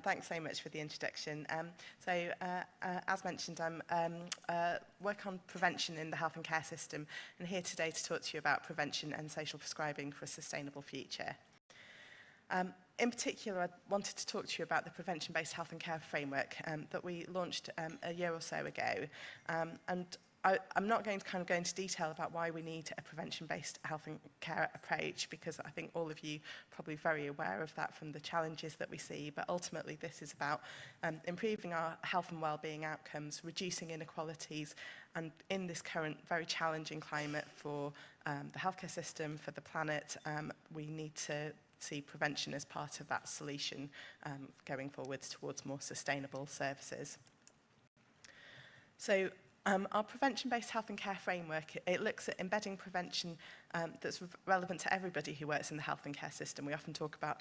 Thanks so much for the introduction. As mentioned, I'm work on prevention in the health and care system, and here today to talk to you about prevention and social prescribing for a sustainable future. In particular, I wanted to talk to you about the prevention-based health and care framework that we launched a year or so ago. I'm not going to go into detail about why we need a prevention-based health and care approach, because I think all of you are probably very aware of that from the challenges that we see. But ultimately, this is about improving our health and well-being outcomes, reducing inequalities, and in this current very challenging climate for the healthcare system, for the planet, we need to see prevention as part of that solution going forwards towards more sustainable services. Our prevention-based health and care framework, it looks at embedding prevention that's relevant to everybody who works in the health and care system. We often talk about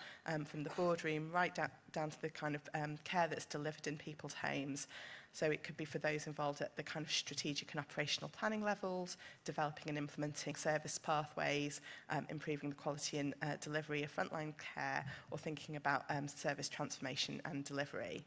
from the boardroom right down to the kind of care that's delivered in people's homes. So it could be for those involved at the kind of strategic and operational planning levels, developing and implementing service pathways, improving the quality and delivery of frontline care, or thinking about service transformation and delivery.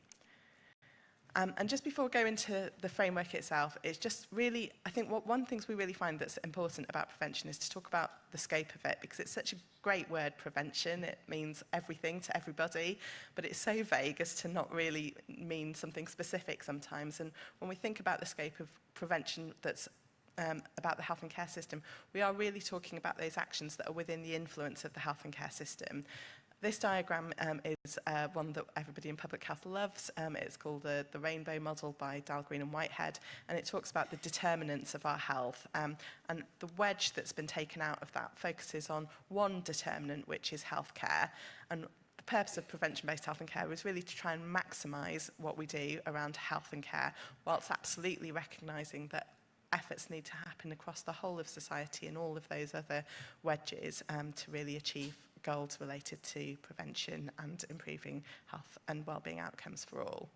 And just before we go into the framework itself, it's just really, I think one of the things we really find that's important about prevention is to talk about the scope of it, because it's such a great word, prevention. It means everything to everybody, but it's so vague as to not really mean something specific sometimes. And when we think about the scope of prevention that's about the health and care system, we are really talking about those actions that are within the influence of the health and care system. This diagram is one that everybody in public health loves. It's called the Rainbow Model by Dahlgreen and Whitehead, and it talks about the determinants of our health. And the wedge that's been taken out of that focuses on one determinant, which is healthcare. And the purpose of prevention-based health and care is really to try and maximise what we do around health and care, whilst absolutely recognising that efforts need to happen across the whole of society and all of those other wedges to really achieve goals related to prevention and improving health and wellbeing outcomes for all.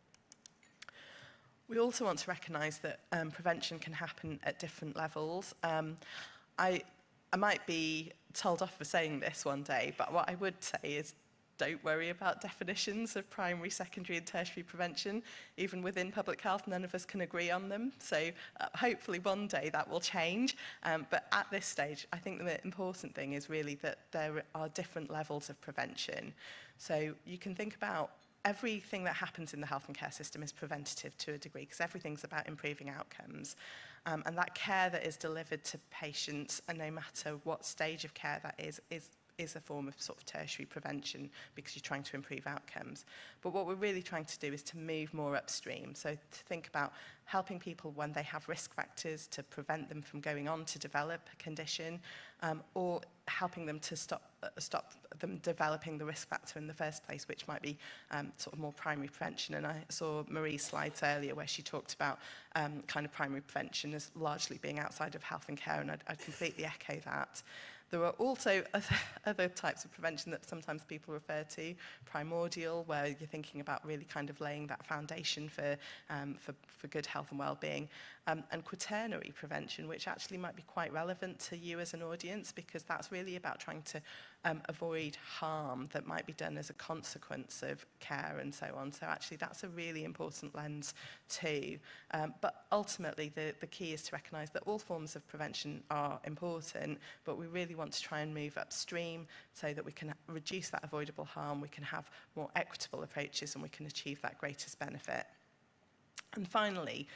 We also want to recognise that prevention can happen at different levels. I might be told off for saying this one day, but what I would say is don't worry about definitions of primary, secondary and tertiary prevention. Even within public health, none of us can agree on them. So hopefully one day that will change. But at this stage, I think the important thing is really that there are different levels of prevention. So you can think about everything that happens in the health and care system is preventative to a degree, because everything's about improving outcomes. And that care that is delivered to patients, and no matter what stage of care that is a form of sort of tertiary prevention, because you're trying to improve outcomes. But what we're really trying to do is to move more upstream. So to think about helping people when they have risk factors to prevent them from going on to develop a condition, or helping them to stop them developing the risk factor in the first place, which might be sort of more primary prevention. And I saw Marie's slides earlier where she talked about kind of primary prevention as largely being outside of health and care, and I'd completely echo that. There are also other types of prevention that sometimes people refer to, primordial, where you're thinking about really kind of laying that foundation for good health and well-being, and quaternary prevention, which actually might be quite relevant to you as an audience, because that's really about trying to avoid harm that might be done as a consequence of care and so on. So actually that's a really important lens too. But ultimately the key is to recognise that all forms of prevention are important, but we really want to try and move upstream so that we can reduce that avoidable harm, we can have more equitable approaches, and we can achieve that greatest benefit. And finally,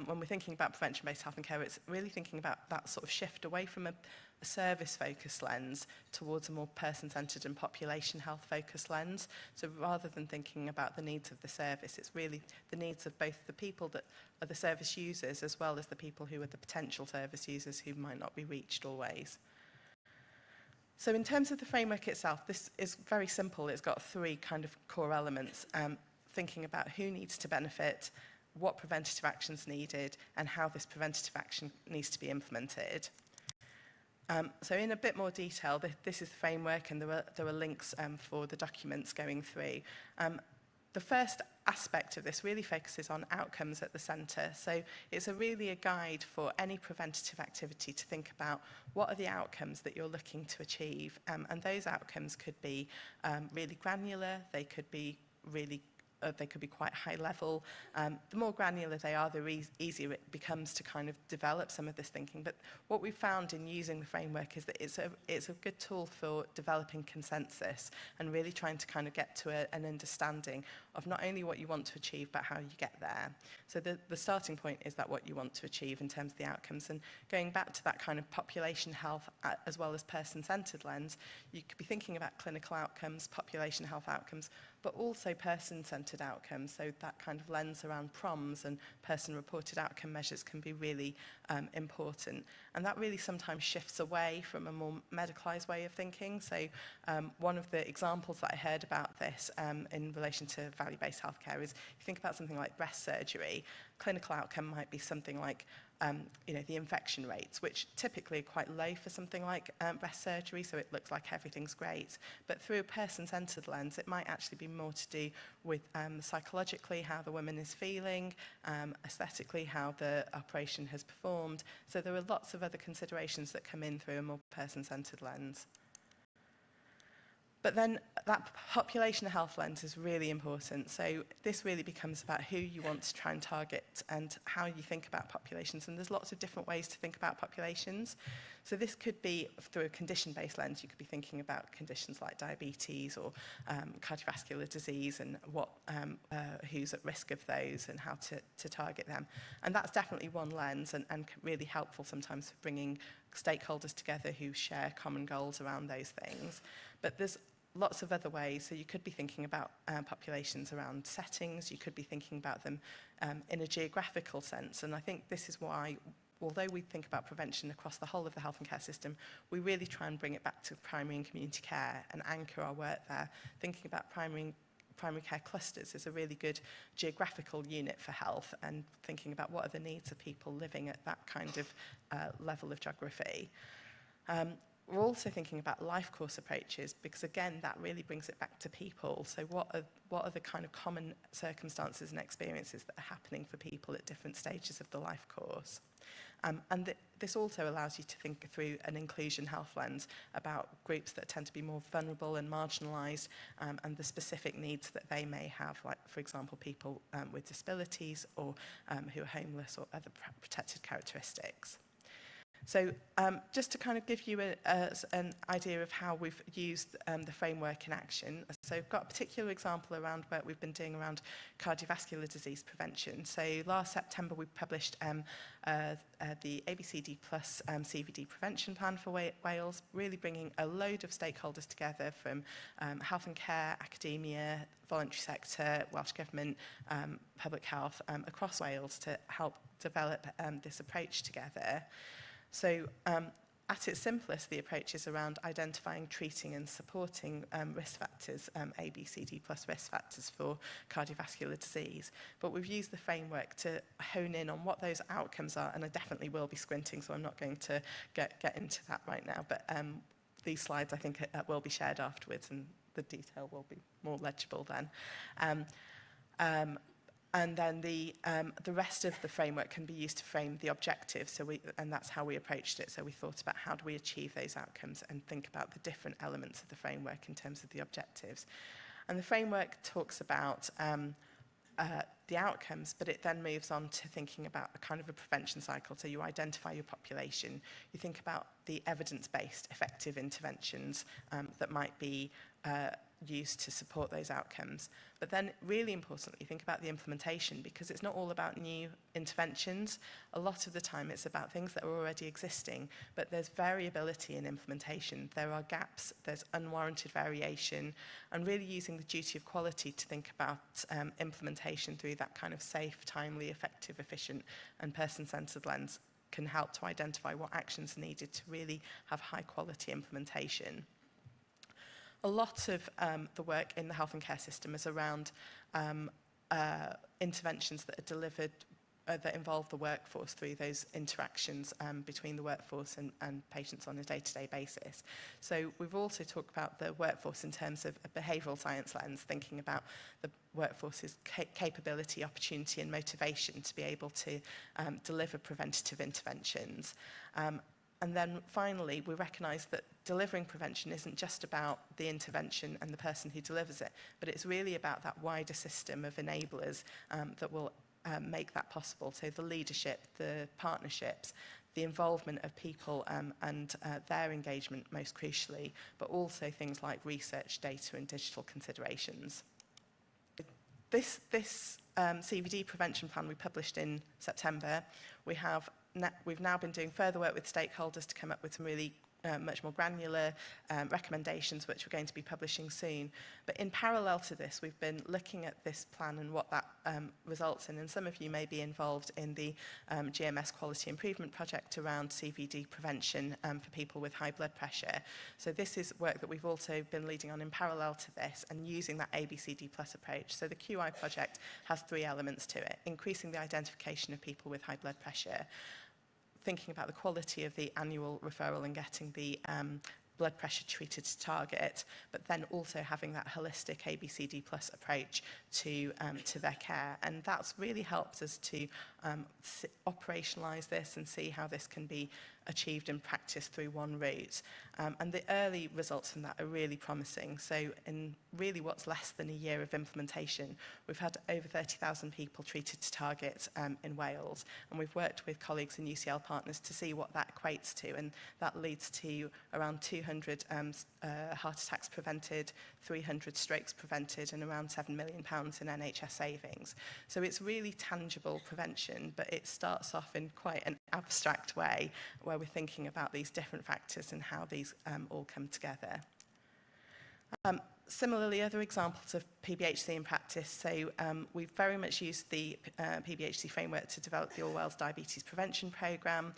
when we're thinking about prevention-based health and care, it's really thinking about that sort of shift away from a service-focused lens towards a more person-centred and population health-focused lens. So rather than thinking about the needs of the service, it's really the needs of both the people that are the service users as well as the people who are the potential service users who might not be reached always. So in terms of the framework itself, this is very simple. It's got three kind of core elements, thinking about who needs to benefit, what preventative action's needed, and how this preventative action needs to be implemented. So in a bit more detail, this is the framework, and there are links for the documents going through. The first aspect of this really focuses on outcomes at the centre. So it's really a guide for any preventative activity to think about what are the outcomes that you're looking to achieve. And those outcomes could be really granular, they could be really they could be quite high level. The more granular they are, the easier it becomes to kind of develop some of this thinking. But what we've found in using the framework is that it's a good tool for developing consensus and really trying to kind of get to an understanding of not only what you want to achieve, but how you get there. So the starting point is that what you want to achieve in terms of the outcomes. And going back to that kind of population health as well as person-centred lens, you could be thinking about clinical outcomes, population health outcomes, but also person-centred outcomes. So that kind of lens around PROMs and person-reported outcome measures can be really important. And that really sometimes shifts away from a more medicalised way of thinking. So one of the examples that I heard about this in relation to value-based healthcare is, you think about something like breast surgery, clinical outcome might be something like the infection rates, which typically are quite low for something like breast surgery, so it looks like everything's great. But through a person-centred lens, it might actually be more to do with psychologically how the woman is feeling, aesthetically how the operation has performed. So there are lots of other considerations that come in through a more person-centred lens. But then that population health lens is really important. So this really becomes about who you want to try and target and how you think about populations. And there's lots of different ways to think about populations. So this could be through a condition-based lens. You could be thinking about conditions like diabetes or cardiovascular disease and who's at risk of those and how to target them. And that's definitely one lens and really helpful sometimes for bringing stakeholders together who share common goals around those things. But there's lots of other ways. So you could be thinking about populations around settings. You could be thinking about them in a geographical sense. And I think this is why, although we think about prevention across the whole of the health and care system, we really try and bring it back to primary and community care and anchor our work there. Thinking about primary care clusters is a really good geographical unit for health, and thinking about what are the needs of people living at that kind of level of geography. We're also thinking about life course approaches, because again, that really brings it back to people. So what are the kind of common circumstances and experiences that are happening for people at different stages of the life course? This also allows you to think through an inclusion health lens about groups that tend to be more vulnerable and marginalised, and the specific needs that they may have, like, for example, people with disabilities or who are homeless or other protected characteristics. So just to kind of give you an idea of how we've used the framework in action. So we've got a particular example around work we've been doing around cardiovascular disease prevention. So last September we published the ABCD plus CVD prevention plan for Wales, really bringing a load of stakeholders together from health and care, academia, voluntary sector, Welsh Government, public health across Wales to help develop this approach together. So at its simplest, the approach is around identifying, treating and supporting risk factors, ABCD plus risk factors for cardiovascular disease. But we've used the framework to hone in on what those outcomes are, and I definitely will be squinting, so I'm not going to get into that right now. But these slides, I think, will be shared afterwards, and the detail will be more legible then. And then the rest of the framework can be used to frame the objectives. And that's how we approached it. So we thought about how do we achieve those outcomes and think about the different elements of the framework in terms of the objectives. And the framework talks about the outcomes, but it then moves on to thinking about a kind of a prevention cycle. So you identify your population, you think about the evidence-based effective interventions that might be used to support those outcomes. But then really importantly, think about the implementation, because it's not all about new interventions. A lot of the time it's about things that are already existing, but there's variability in implementation. There are gaps, there's unwarranted variation, and really using the duty of quality to think about implementation through that kind of safe, timely, effective, efficient and person-centred lens can help to identify what actions are needed to really have high quality implementation. A lot of the work in the health and care system is around interventions that are delivered that involve the workforce through those interactions between the workforce and patients on a day-to-day basis. So we've also talked about the workforce in terms of a behavioural science lens, thinking about the workforce's capability, opportunity and motivation to be able to deliver preventative interventions. And then finally, we recognise that delivering prevention isn't just about the intervention and the person who delivers it, but it's really about that wider system of enablers that will make that possible. So the leadership, the partnerships, the involvement of people and their engagement most crucially, but also things like research, data and digital considerations. This CVD prevention plan we published in September. We've now been doing further work with stakeholders to come up with some really much more granular recommendations, which we're going to be publishing soon. But in parallel to this, we've been looking at this plan and what that results in. And some of you may be involved in the GMS Quality Improvement Project around CVD prevention for people with high blood pressure. So this is work that we've also been leading on in parallel to this and using that ABCD plus approach. So the QI project has 3 elements to it: increasing the identification of people with high blood pressure, thinking about the quality of the annual referral and getting the blood pressure treated to target, but then also having that holistic ABCD plus approach to their care. And that's really helped us to operationalise this and see how this can be achieved in practice through one route. And the early results from that are really promising. So in really what's less than a year of implementation, we've had over 30,000 people treated to target in Wales. And we've worked with colleagues and UCL partners to see what that equates to. And that leads to around 200 heart attacks prevented, 300 strokes prevented, and around £7 million in NHS savings. So it's really tangible prevention, but it starts off in quite an abstract way, where we're thinking about these different factors and how these all come together. Similarly, other examples of PBHC in practice. So we've very much used the PBHC framework to develop the All Wales Diabetes Prevention Programme.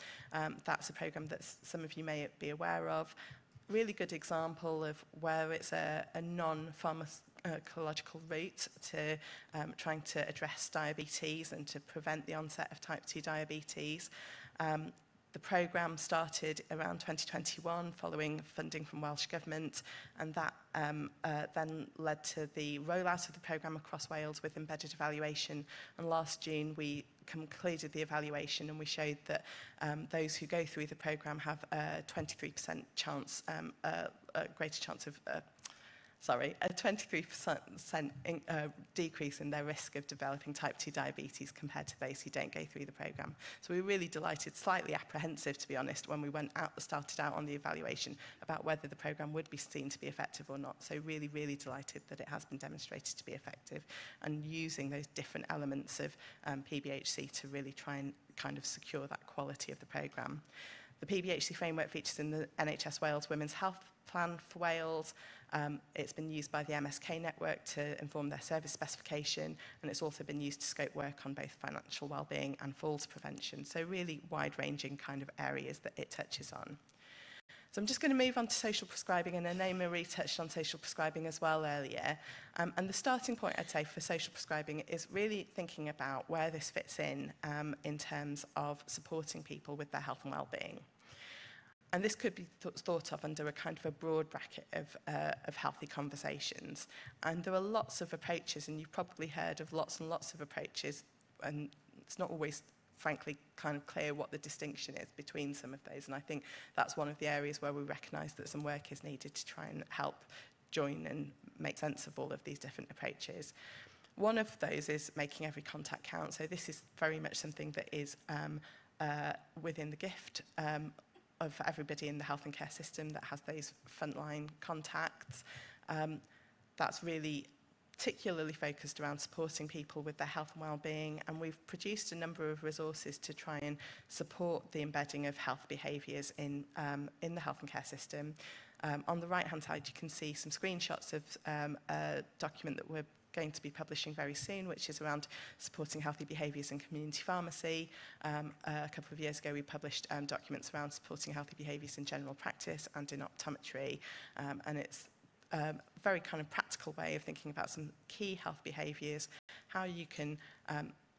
That's a programme that some of you may be aware of. Really good example of where it's a non-pharmacological route to trying to address diabetes and to prevent the onset of type 2 diabetes. The programme started around 2021 following funding from Welsh Government, and that then led to the rollout of the programme across Wales with embedded evaluation. And last June we concluded the evaluation, and we showed that those who go through the programme have a 23% chance, a greater chance of a 23% decrease in their risk of developing type 2 diabetes compared to those who don't go through the programme. So we were really delighted, slightly apprehensive to be honest, when we started out on the evaluation about whether the programme would be seen to be effective or not. So really, really delighted that it has been demonstrated to be effective, and using those different elements of PBHC to really try and kind of secure that quality of the programme. The PBHC framework features in the NHS Wales Women's Health Plan for Wales. It's been used by the MSK network to inform their service specification, and it's also been used to scope work on both financial wellbeing and falls prevention. So really wide-ranging kind of areas that it touches on. So I'm just going to move on to social prescribing, and I know Marie touched on social prescribing as well earlier. And the starting point, I'd say, for social prescribing is really thinking about where this fits in terms of supporting people with their health and wellbeing. And this could be thought of under a kind of a broad bracket of healthy conversations. And there are lots of approaches, and you've probably heard of lots and lots of approaches, and it's not always, frankly, kind of clear what the distinction is between some of those. And I think that's one of the areas where we recognise that some work is needed to try and help join and make sense of all of these different approaches. One of those is making every contact count. So this is very much something that is within the gift of everybody in the health and care system that has those frontline contacts. That's really particularly focused around supporting people with their health and wellbeing, and we've produced a number of resources to try and support the embedding of health behaviours in the health and care system. On the right-hand side, you can see some screenshots of a document that we're going to be publishing very soon, which is around supporting healthy behaviours in community pharmacy. A couple of years ago, we published documents around supporting healthy behaviours in general practice and in optometry, and it's a very kind of practical way of thinking about some key health behaviours, how you can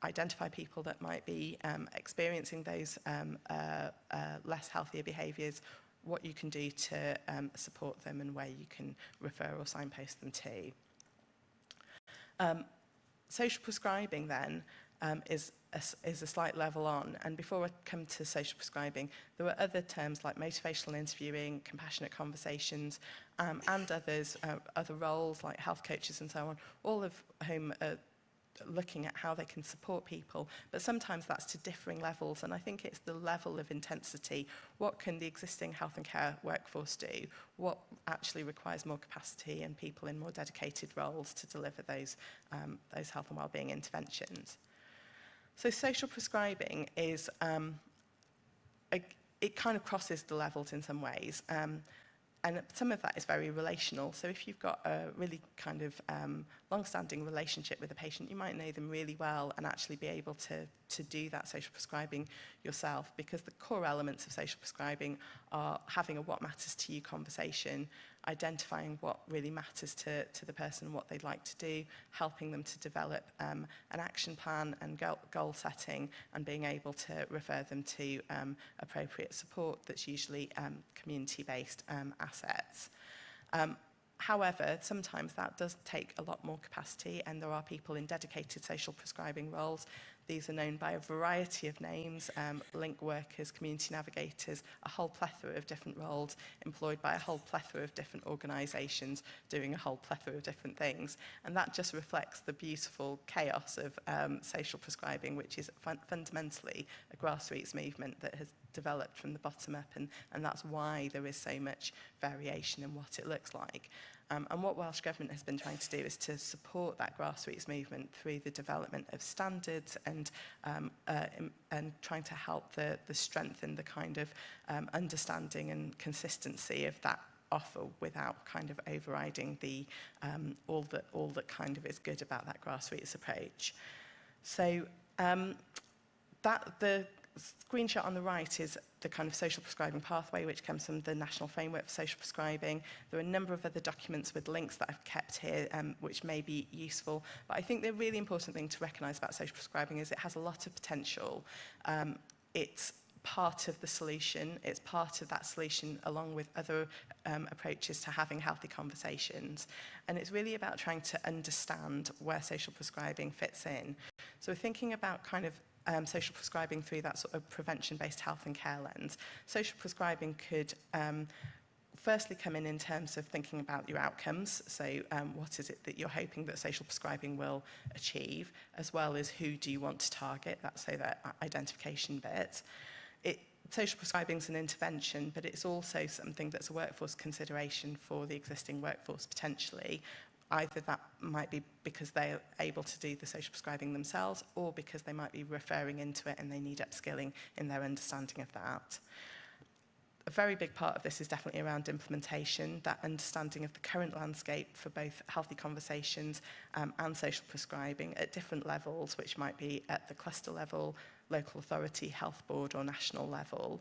identify people that might be experiencing those less healthier behaviours, what you can do to support them, and where you can refer or signpost them to. Social prescribing then, is a slight level on. And before I come to social prescribing, there were other terms like motivational interviewing, compassionate conversations, and others, other roles like health coaches and so on, all of whom are looking at how they can support people, but sometimes that's to differing levels, and I think it's the level of intensity. What can the existing health and care workforce do? What actually requires more capacity and people in more dedicated roles to deliver those health and wellbeing interventions? So social prescribing is, it kind of crosses the levels in some ways. And some of that is very relational. So if you've got a really kind of long-standing relationship with a patient, you might know them really well and actually be able to do that social prescribing yourself, because the core elements of social prescribing are having a what matters to you conversation, identifying what really matters to the person and what they'd like to do, helping them to develop an action plan and goal setting, and being able to refer them to appropriate support that's usually community-based assets. However, sometimes that does take a lot more capacity, and there are people in dedicated social prescribing roles. These are known by a variety of names, link workers, community navigators, a whole plethora of different roles employed by a whole plethora of different organisations doing a whole plethora of different things. And that just reflects the beautiful chaos of social prescribing, which is fundamentally a grassroots movement that has developed from the bottom up, and that's why there is so much variation in what it looks like. And what Welsh Government has been trying to do is to support that grassroots movement through the development of standards and trying to help the strengthen the kind of understanding and consistency of that offer without kind of overriding the all that kind of is good about that grassroots approach. So the screenshot on the right is the kind of social prescribing pathway, which comes from the National Framework for Social Prescribing. There are a number of other documents with links that I've kept here, which may be useful. But I think the really important thing to recognise about social prescribing is it has a lot of potential. It's part of the solution. It's part of that solution along with other approaches to having healthy conversations. And it's really about trying to understand where social prescribing fits in. So we're thinking about kind of social prescribing through that sort of prevention-based health and care lens. Social prescribing could firstly come in terms of thinking about your outcomes. So what is it that you're hoping that social prescribing will achieve, as well as who do you want to target, that's so that identification bit. Social prescribing is an intervention, but it's also something that's a workforce consideration for the existing workforce potentially. Either that might be because they're able to do the social prescribing themselves, or because they might be referring into it and they need upskilling in their understanding of that. A very big part of this is definitely around implementation, that understanding of the current landscape for both healthy conversations and social prescribing at different levels, which might be at the cluster level, local authority, health board, or national level.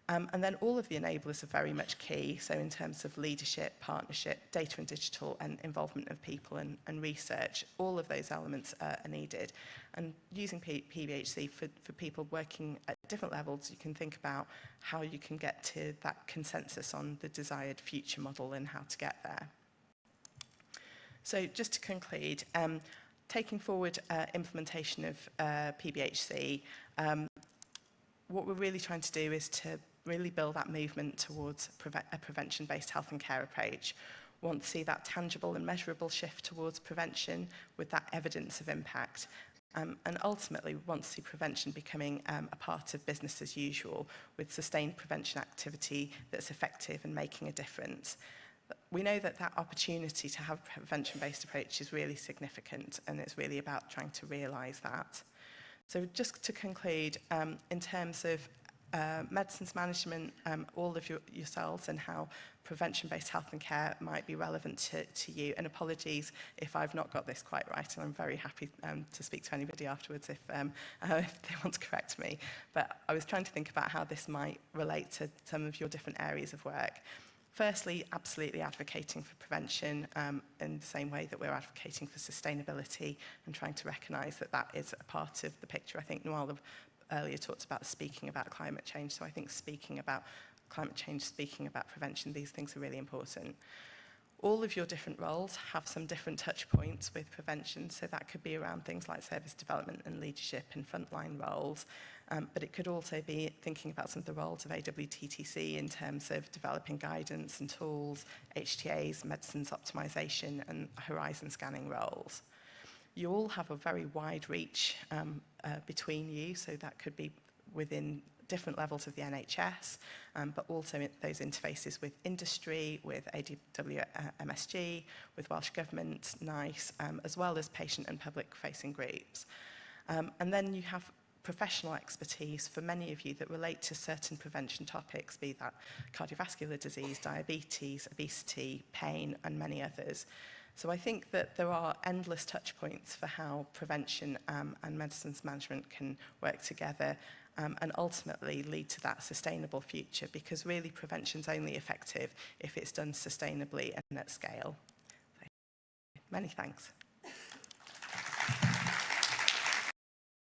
And then all of the enablers are very much key. So in terms of leadership, partnership, data and digital, and involvement of people and research, all of those elements are needed. And using PBHC for people working at different levels, you can think about how you can get to that consensus on the desired future model and how to get there. So just to conclude, taking forward implementation of PBHC, what we're really trying to do is to really build that movement towards a prevention-based health and care approach. We want to see that tangible and measurable shift towards prevention with that evidence of impact. And ultimately, we want to see prevention becoming a part of business as usual, with sustained prevention activity that's effective and making a difference. We know that that opportunity to have a prevention-based approach is really significant, and it's really about trying to realise that. So just to conclude, in terms of medicines management, all of yourselves, and how prevention-based health and care might be relevant to you. And apologies if I've not got this quite right, and I'm very happy to speak to anybody afterwards if they want to correct me. But I was trying to think about how this might relate to some of your different areas of work. Firstly, absolutely advocating for prevention in the same way that we're advocating for sustainability, and trying to recognise that that is a part of the picture. I think Noel earlier talked about speaking about climate change, so I think speaking about climate change, speaking about prevention, these things are really important. All of your different roles have some different touch points with prevention, so that could be around things like service development and leadership and frontline roles, but it could also be thinking about some of the roles of AWTTC in terms of developing guidance and tools, HTAs, medicines optimization and horizon scanning roles. You all have a very wide reach between you, so that could be within different levels of the NHS, but also in those interfaces with industry, with AWMSG, with Welsh Government, NICE, as well as patient and public-facing groups. And then you have professional expertise for many of you that relate to certain prevention topics, be that cardiovascular disease, diabetes, obesity, pain, and many others. So I think that there are endless touch points for how prevention and medicines management can work together and ultimately lead to that sustainable future, because really prevention's only effective if it's done sustainably and at scale. So, many thanks.